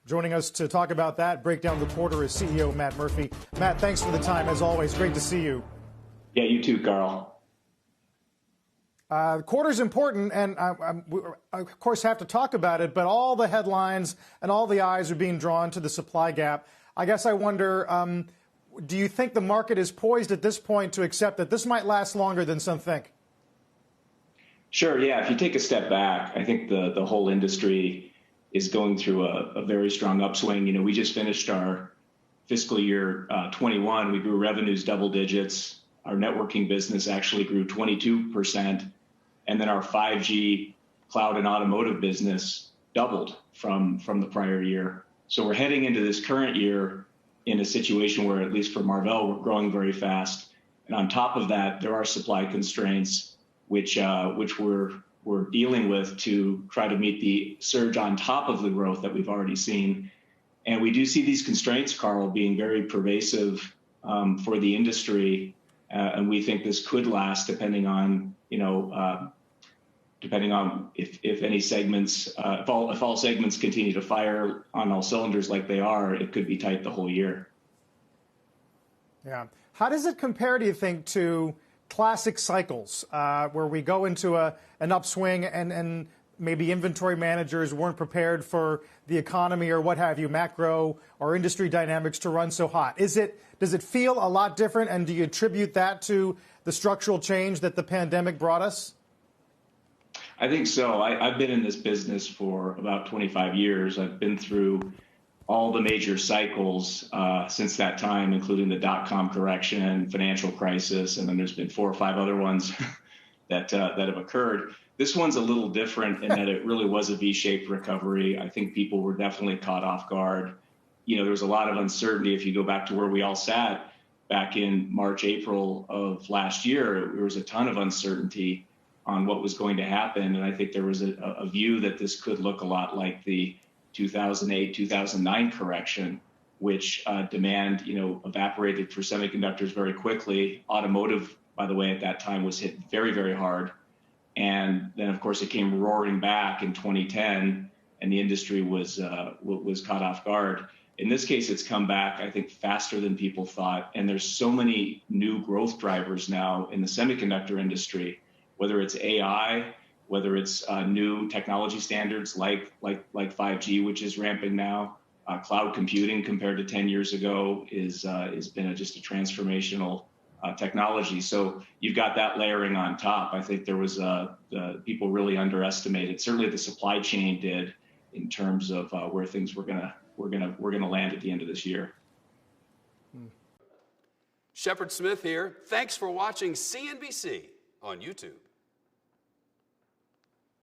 Joining us to talk about that, break down the quarter, is CEO Matt Murphy. Matt, thanks for the time, as always. Great to see you. Yeah, you too, Carl. The quarter's important, and we, of course, have to talk about it, but all the headlines and all the eyes are being drawn to the supply gap. I guess I wonder, do you think the market is poised at this point to accept that this might last longer than some think? Sure, yeah. If you take a step back, I think the whole industry is going through a very strong upswing. You know, we just finished our fiscal year 21. We grew revenues double digits. Our networking business actually grew 22%. And then our 5G cloud and automotive business doubled from the prior year. So we're heading into this current year in a situation where, at least for Marvell, we're growing very fast. And on top of that, there are supply constraints, which we're dealing with to try to meet the surge on top of the growth that we've already seen. And we do see these constraints, Carl, being very pervasive for the industry. And we think this could last depending on, depending on if any segments, if all segments continue to fire on all cylinders like they are, it could be tight the whole year. Yeah. How does it compare, do you think, to classic cycles where we go into an upswing and maybe inventory managers weren't prepared for the economy or what have you, macro or industry dynamics to run so hot? Does it feel a lot different, and do you attribute that to the structural change that the pandemic brought us? I think so. I've been in this business for about 25 years. I've been through all the major cycles since that time, including the dot-com correction, financial crisis, and then there's been 4 or 5 other ones that have occurred. This one's a little different in that it really was a V-shaped recovery. I think people were definitely caught off guard. You know, there was a lot of uncertainty. If you go back to where we all sat back in March, April of last year, there was a ton of uncertainty on what was going to happen. And I think there was a view that this could look a lot like the 2008, 2009 correction, which demand, evaporated for semiconductors very quickly. Automotive, by the way, at that time was hit very, very hard. And then, of course, it came roaring back in 2010, and the industry was caught off guard. In this case, it's come back, I think, faster than people thought. And there's so many new growth drivers now in the semiconductor industry, whether it's AI, whether it's new technology standards like 5G, which is ramping now. Cloud computing compared to 10 years ago has been just a transformational technology. So you've got that layering on top. I think there was people really underestimated. Certainly the supply chain did, in terms of where things were gonna land at the end of this year. Shepard Smith here. Thanks for watching CNBC on YouTube.